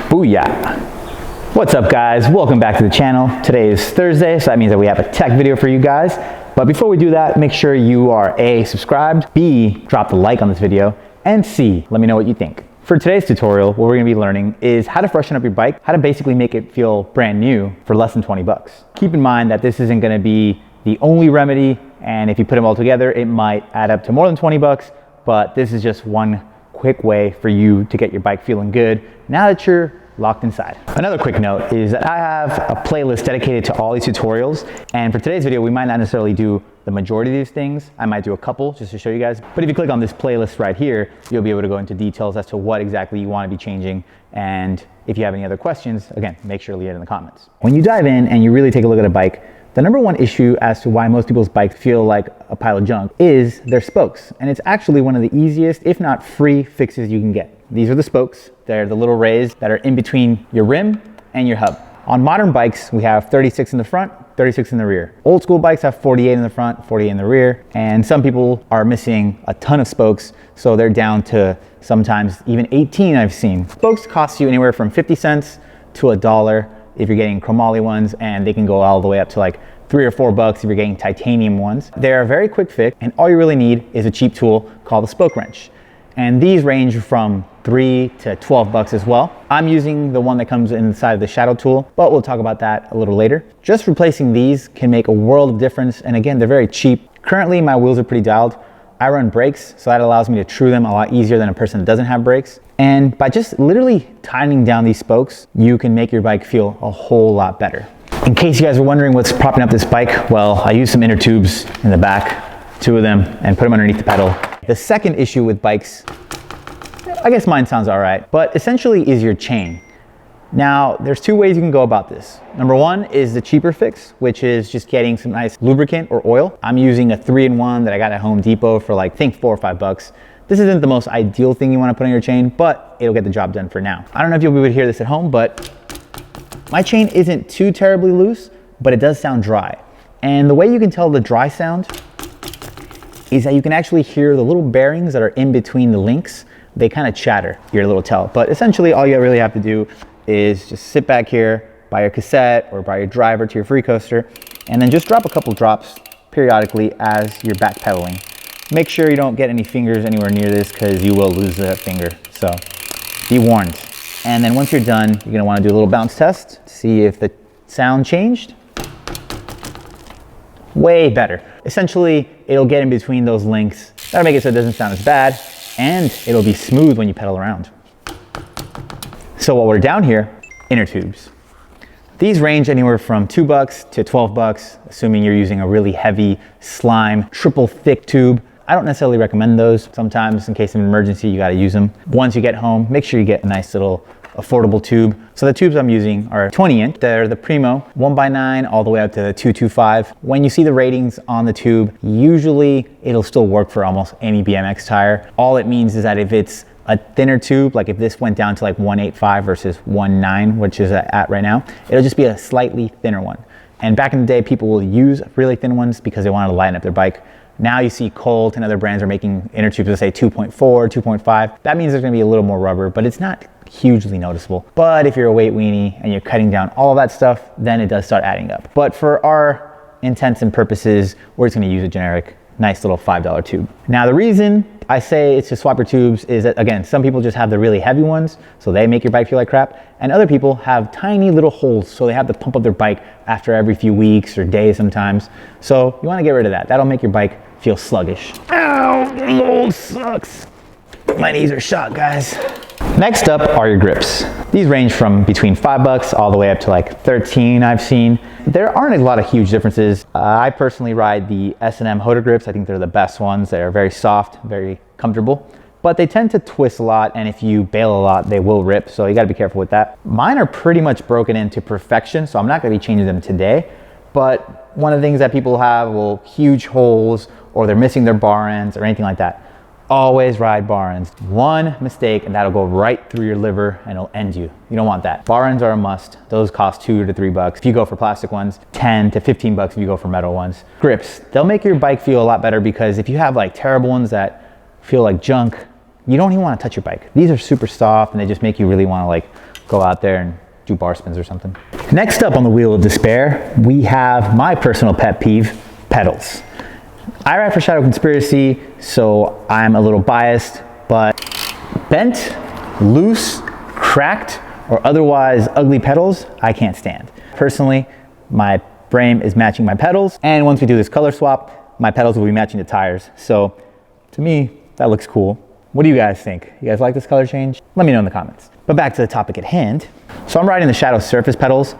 Booyah! What's up guys? Welcome back to the channel. Today is Thursday, so that means that we have a tech video for you guys. But before we do that, make sure you are A, subscribed, B, drop the like on this video, and C, let me know what you think. For today's tutorial, what we're gonna be learning is how to freshen up your bike, how to basically make it feel brand new for less than 20 bucks. Keep in mind that this isn't gonna be the only remedy, and if you put them all together, it might add up to more than 20 bucks, but this is just one quick way for you to get your bike feeling good now that you're locked inside. Another quick note is that I have a playlist dedicated to all these tutorials, and for today's video we might not necessarily do the majority of these things. I might do a couple just to show you guys, but if you click on this playlist right here, you'll be able to go into details as to what exactly you want to be changing, and if you have any other questions, again, make sure to leave it in the comments. When you dive in and you really take a look at a bike, the number one issue as to why most people's bikes feel like a pile of junk is their spokes. And it's actually one of the easiest, if not free, fixes you can get. These are the spokes. They're the little rays that are in between your rim and your hub. On modern bikes, we have 36 in the front, 36 in the rear. Old school bikes have 48 in the front, 48 in the rear. And some people are missing a ton of spokes, so they're down to sometimes even 18 I've seen. Spokes cost you anywhere from 50 cents to $1 if you're getting chromoly ones, and they can go all the way up to like $3 or $4 if you're getting titanium ones. They're a very quick fix, and all you really need is a cheap tool called the spoke wrench. And these range from $3 to $12 as well. I'm using the one that comes inside of the shadow tool, but we'll talk about that a little later. Just replacing these can make a world of difference, and again, they're very cheap. Currently, my wheels are pretty dialed. I run brakes, so that allows me to true them a lot easier than a person that doesn't have brakes. And by just literally tightening down these spokes, you can make your bike feel a whole lot better. In case you guys are wondering what's propping up this bike, well, I use some inner tubes in the back, 2 of them, and put them underneath the pedal. The second issue with bikes, I guess mine sounds all right, but essentially is your chain. Now, there's 2 ways you can go about this. Number 1 is the cheaper fix, which is just getting some nice lubricant or oil. I'm using a 3-in-1 that I got at Home Depot for like, I think $4 or $5. This isn't the most ideal thing you want to put on your chain, but it'll get the job done for now. I don't know if you'll be able to hear this at home, but my chain isn't too terribly loose, but it does sound dry. And the way you can tell the dry sound is that you can actually hear the little bearings that are in between the links. They kind of chatter, your little tell. But essentially all you really have to do is just sit back here by your cassette or by your driver to your free coaster, and then just drop a couple drops periodically as you're backpedaling. Make sure you don't get any fingers anywhere near this because you will lose that finger, so be warned. And then once you're done, you're gonna wanna do a little bounce test to see if the sound changed. Way better. Essentially, it'll get in between those links. That'll make it so it doesn't sound as bad, and it'll be smooth when you pedal around. So while we're down here, inner tubes. These range anywhere from $2 to $12, assuming you're using a really heavy slime, triple thick tube. I don't necessarily recommend those. Sometimes in case of an emergency, you gotta use them. Once you get home, make sure you get a nice little affordable tube. So the tubes I'm using are 20-inch. They're the Primo 1x9 all the way up to the 225. When you see the ratings on the tube, usually it'll still work for almost any BMX tire. All it means is that if it's a thinner tube, like if this went down to like 1.85 versus 1.9, which is at right now, it'll just be a slightly thinner one. And back in the day, people will use really thin ones because they wanted to lighten up their bike. Now you see Colt and other brands are making inner tubes that say 2.4, 2.5. That means there's gonna be a little more rubber, but it's not hugely noticeable. But if you're a weight weenie and you're cutting down all of that stuff, then it does start adding up. But for our intents and purposes, we're just gonna use a generic, nice little $5 tube. Now the reason I say it's to swap your tubes is that, again, some people just have the really heavy ones, so they make your bike feel like crap, and other people have tiny little holes, so they have to pump up their bike after every few weeks or days sometimes. So you wanna get rid of that. That'll make your bike feel sluggish. Ow, getting old sucks. My knees are shot, guys. Next up are your grips. These range from between $5 all the way up to like 13 I've seen. There aren't a lot of huge differences. I personally ride the S&M Hoda grips. I think they're the best ones. They're very soft, very comfortable, but they tend to twist a lot, and if you bail a lot, they will rip, so you gotta be careful with that. Mine are pretty much broken into perfection, so I'm not gonna be changing them today, but one of the things that people have, well, huge holes, or they're missing their bar ends or anything like that. Always ride bar ends. One mistake and that'll go right through your liver and it'll end you. You don't want that. Bar ends are a must. Those cost $2 to $3. If you go for plastic ones, 10 to 15 bucks if you go for metal ones. Grips, they'll make your bike feel a lot better, because if you have like terrible ones that feel like junk, you don't even want to touch your bike. These are super soft and they just make you really want to like go out there and do bar spins or something. Next up on the wheel of despair, we have my personal pet peeve, pedals. I ride for Shadow Conspiracy, so I'm a little biased, but bent, loose, cracked, or otherwise ugly pedals, I can't stand. Personally, my frame is matching my pedals, and once we do this color swap, my pedals will be matching the tires. So to me, that looks cool. What do you guys think? You guys like this color change? Let me know in the comments. But back to the topic at hand. So I'm riding the Shadow Surface pedals.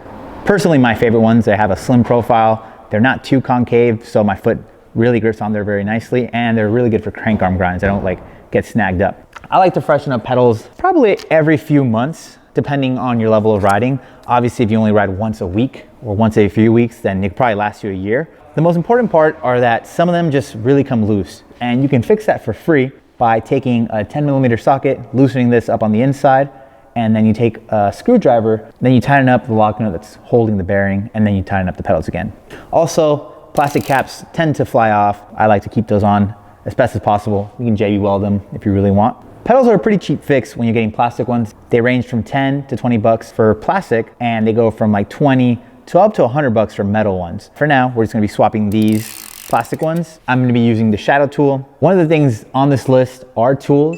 Personally, my favorite ones, they have a slim profile. They're not too concave, so my foot really grips on there very nicely, and they're really good for crank arm grinds. I don't like get snagged up. I like to freshen up pedals probably every few months, depending on your level of riding. Obviously, if you only ride once a week or once every few weeks, then it could probably last you a year. The most important part are that some of them just really come loose, and you can fix that for free by taking a 10mm socket, loosening this up on the inside, and then you take a screwdriver, then you tighten up the lock nut that's holding the bearing, and then you tighten up the pedals again. Also, plastic caps tend to fly off. I like to keep those on as best as possible. You can JB weld them if you really want. Pedals are a pretty cheap fix when you're getting plastic ones. They range from 10 to 20 bucks for plastic, and they go from like 20 to up to 100 bucks for metal ones. For now, we're just gonna be swapping these plastic ones. I'm gonna be using the Shadow tool. One of the things on this list are tools.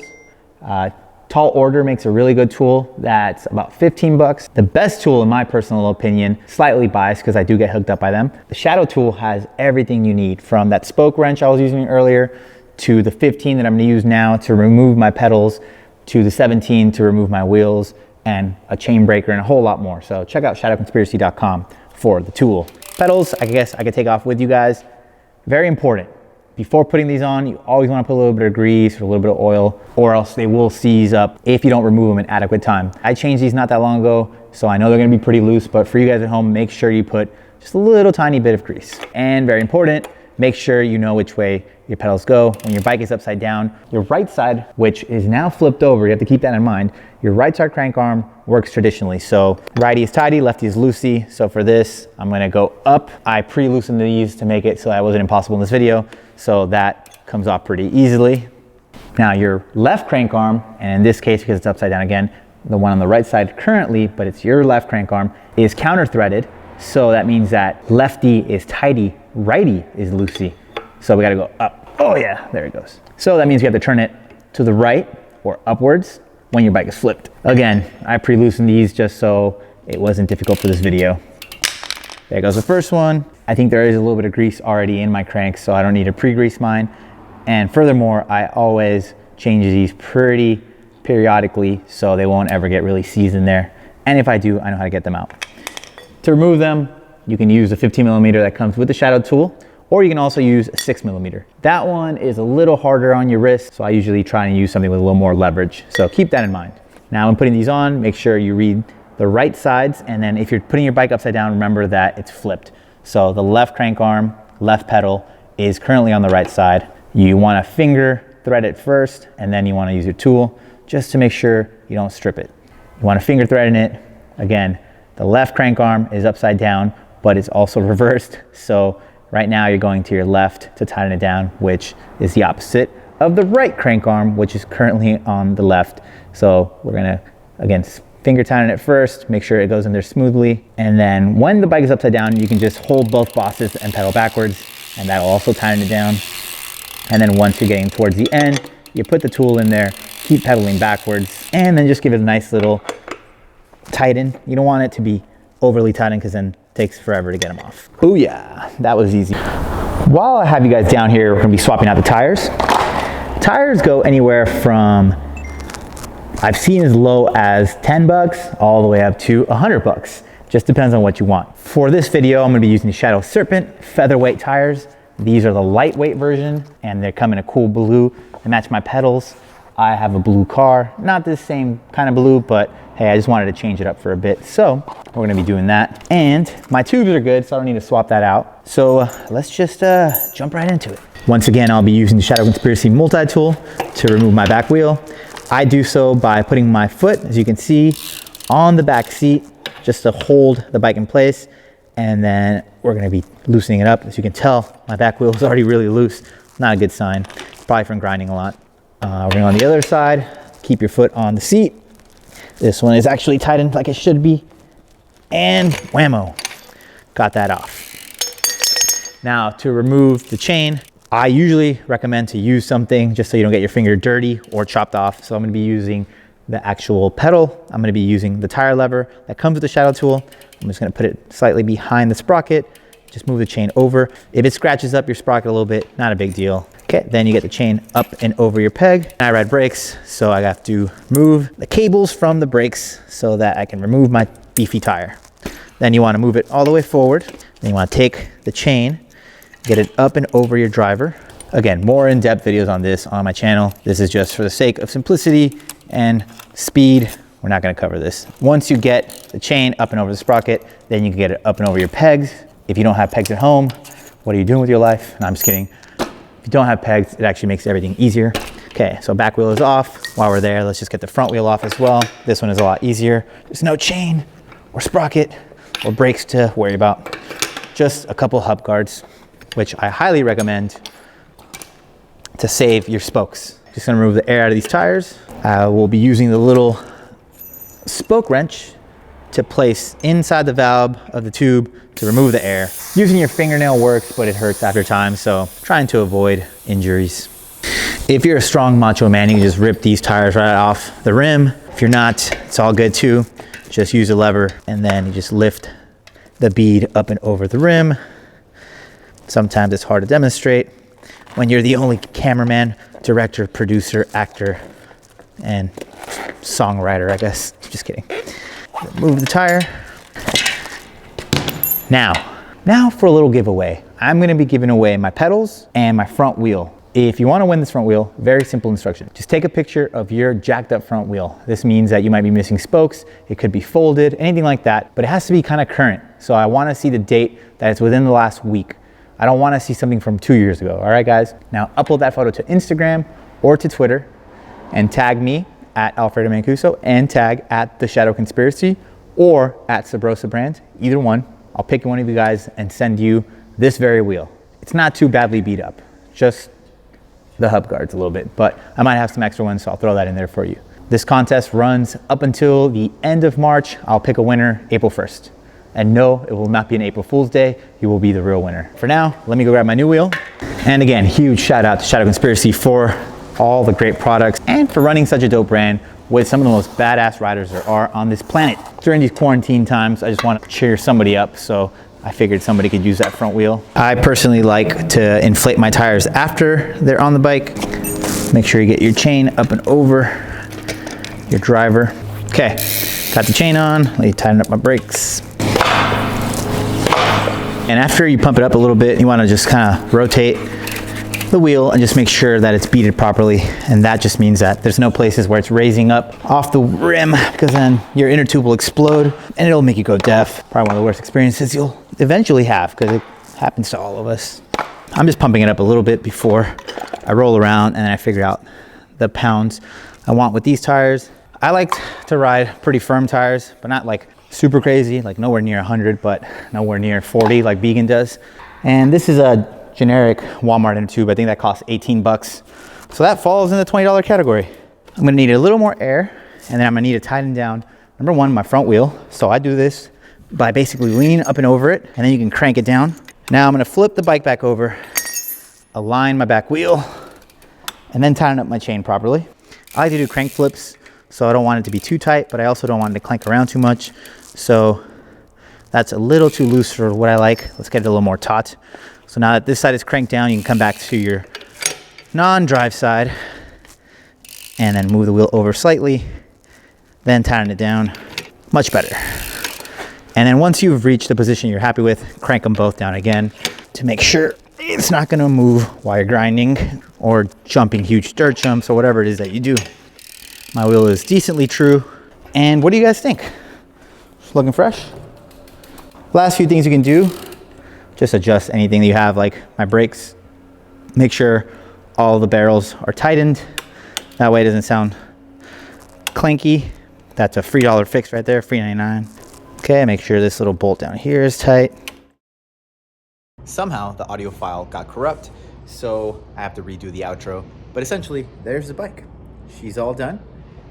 Tall Order makes a really good tool that's about 15 bucks. The best tool in my personal opinion, slightly biased because I do get hooked up by them. The Shadow tool has everything you need, from that spoke wrench I was using earlier, to the 15 that I'm gonna use now to remove my pedals, to the 17 to remove my wheels, and a chain breaker and a whole lot more. So check out shadowconspiracy.com for the tool. Pedals, I guess I could take off with you guys. Very important. Before putting these on, you always want to put a little bit of grease or a little bit of oil, or else they will seize up if you don't remove them in adequate time. I changed these not that long ago, so I know they're going to be pretty loose, but for you guys at home, make sure you put just a little tiny bit of grease. And very important, make sure you know which way your pedals go. When your bike is upside down, your right side, which is now flipped over, you have to keep that in mind, your right side crank arm works traditionally. So righty is tighty, lefty is loosey. So for this, I'm gonna go up. I pre-loosened these to make it so that wasn't impossible in this video. So that comes off pretty easily. Now your left crank arm, and in this case, because it's upside down again, the one on the right side currently, but it's your left crank arm, is counter threaded. So that means that lefty is tighty, righty is loosey. So we gotta go up. Oh yeah, there it goes. So that means you have to turn it to the right or upwards when your bike is flipped. Again, I pre-loosened these just so it wasn't difficult for this video. There goes the first one. I think there is a little bit of grease already in my cranks, so I don't need to pre-grease mine. And furthermore, I always change these pretty periodically so they won't ever get really seized in there. And if I do, I know how to get them out. To remove them, you can use the 15mm that comes with the Shadow tool, or you can also use a 6mm. That one is a little harder on your wrist, so I usually try and use something with a little more leverage. So keep that in mind. Now when putting these on, make sure you read the right sides, and then if you're putting your bike upside down, remember that it's flipped. So the left crank arm, left pedal is currently on the right side. You want to finger thread it first, and then you want to use your tool just to make sure you don't strip it. You want to finger thread in it. Again, the left crank arm is upside down, but it's also reversed. So right now you're going to your left to tighten it down, which is the opposite of the right crank arm, which is currently on the left. So we're gonna, again, finger tighten it first, make sure it goes in there smoothly. And then when the bike is upside down, you can just hold both bosses and pedal backwards, and that'll also tighten it down. And then once you're getting towards the end, you put the tool in there, keep pedaling backwards, and then just give it a nice little tighten. You don't want it to be overly tightened because then it takes forever to get them off. Booyah, that was easy. While I have you guys down here, we're gonna be swapping out the tires. Tires go anywhere from, I've seen as low as 10 bucks all the way up to 100 bucks. Just depends on what you want. For this video, I'm gonna be using the Shadow Serpent featherweight tires. These are the lightweight version, and they come in a cool blue. They match my pedals. I have a blue car, not the same kind of blue, but hey, I just wanted to change it up for a bit. So we're gonna be doing that. And my tubes are good, so I don't need to swap that out. So let's just jump right into it. Once again, I'll be using the Shadow Conspiracy multi-tool to remove my back wheel. I do so by putting my foot, as you can see, on the back seat, just to hold the bike in place. And then we're gonna be loosening it up. As you can tell, my back wheel is already really loose. Not a good sign, probably from grinding a lot. Ring on the other side, keep your foot on the seat. This one is actually tightened like it should be. And whammo, got that off. Now to remove the chain, I usually recommend to use something just so you don't get your finger dirty or chopped off. So I'm gonna be using the actual pedal. I'm gonna be using the tire lever that comes with the shadow tool. I'm just gonna put it slightly behind the sprocket, just move the chain over. If it scratches up your sprocket a little bit, not a big deal. Okay, then you get the chain up and over your peg. I ride brakes, so I have to move the cables from the brakes so that I can remove my beefy tire. Then you wanna move it all the way forward. Then you wanna take the chain, get it up and over your driver. Again, more in-depth videos on this on my channel. This is just for the sake of simplicity and speed. We're not gonna cover this. Once you get the chain up and over the sprocket, then you can get it up and over your pegs. If you don't have pegs at home, what are you doing with your life? No, I'm just kidding. If you don't have pegs, it actually makes everything easier. Okay, so back wheel is off. While we're there, let's just get the front wheel off as well. This one is a lot easier. There's no chain or sprocket or brakes to worry about. Just a couple hub guards, which I highly recommend to save your spokes. Just gonna remove the air out of these tires. We'll be using the little spoke wrench to place inside the valve of the tube to remove the air. Using your fingernail works, but it hurts after time, so trying to avoid injuries. If you're a strong macho man, you can just rip these tires right off the rim. If you're not, it's all good too. Just use a lever and then you just lift the bead up and over the rim. Sometimes it's hard to demonstrate when you're the only cameraman, director, producer, actor, and songwriter, I guess. Just kidding. Move the tire. Now for a little giveaway. I'm gonna be giving away my pedals and my front wheel. If you wanna win this front wheel, very simple instruction. Just take a picture of your jacked up front wheel. This means that you might be missing spokes, it could be folded, anything like that, but it has to be kind of current. So I wanna see the date that it's within the last week. I don't wanna see something from 2 years ago, all right guys? Now upload that photo to Instagram or to Twitter and tag me at Alfredo Mancuso and tag at The Shadow Conspiracy or at Sabrosa Brand, either one. I'll pick one of you guys and send you this very wheel. It's not too badly beat up, just the hub guards a little bit, but I might have some extra ones, so I'll throw that in there for you. This contest runs up until the end of March. I'll pick a winner April 1st. And no, it will not be an April Fool's Day. You will be the real winner. For now, let me go grab my new wheel. And again, huge shout out to Shadow Conspiracy for all the great products and for running such a dope brand with some of the most badass riders there are on this planet. During these quarantine times, I just want to cheer somebody up, so I figured somebody could use that front wheel. I personally like to inflate my tires after they're on the bike. Make sure you get your chain up and over your driver. Okay, got the chain on, let me tighten up my brakes. And after you pump it up a little bit, you want to just kind of rotate the wheel and just make sure that it's beaded properly. And that just means that there's no places where it's raising up off the rim, because then your inner tube will explode and it'll make you go deaf. Probably one of the worst experiences you'll eventually have, because it happens to all of us. I'm just pumping it up a little bit before I roll around and then I figure out the pounds I want with these tires. I like to ride pretty firm tires, but not like super crazy, like nowhere near 100, but nowhere near 40 like Vegan does. And this is a generic Walmart inner tube. I think that costs 18 bucks. So that falls in the $20 category. I'm gonna need a little more air, and then I'm gonna need to tighten down, number one, my front wheel. So I do this by basically leaning up and over it, and then you can crank it down. Now I'm gonna flip the bike back over, align my back wheel, and then tighten up my chain properly. I like to do crank flips, so I don't want it to be too tight, but I also don't want it to clank around too much. So that's a little too loose for what I like. Let's get it a little more taut. So now that this side is cranked down, you can come back to your non-drive side and then move the wheel over slightly, then tighten it down. Much better. And then once you've reached the position you're happy with, crank them both down again to make sure it's not gonna move while you're grinding or jumping huge dirt jumps or whatever it is that you do. My wheel is decently true. And what do you guys think? Looking fresh? Last few things you can do, just adjust anything that you have, like my brakes. Make sure all the barrels are tightened. That way it doesn't sound clanky. That's a $3 fix right there, $3.99. Okay, make sure this little bolt down here is tight. Somehow the audio file got corrupt, so I have to redo the outro. But essentially, there's the bike. She's all done.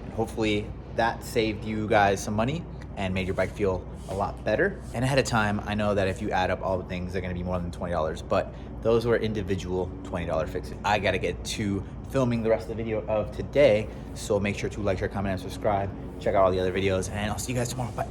And hopefully that saved you guys some money and made your bike feel a lot better. And ahead of time, I know that if you add up all the things, they're gonna be more than $20, but those were individual $20 fixes. I gotta get to filming the rest of the video of today, so make sure to like, share, comment, and subscribe. Check out all the other videos, and I'll see you guys tomorrow. Bye.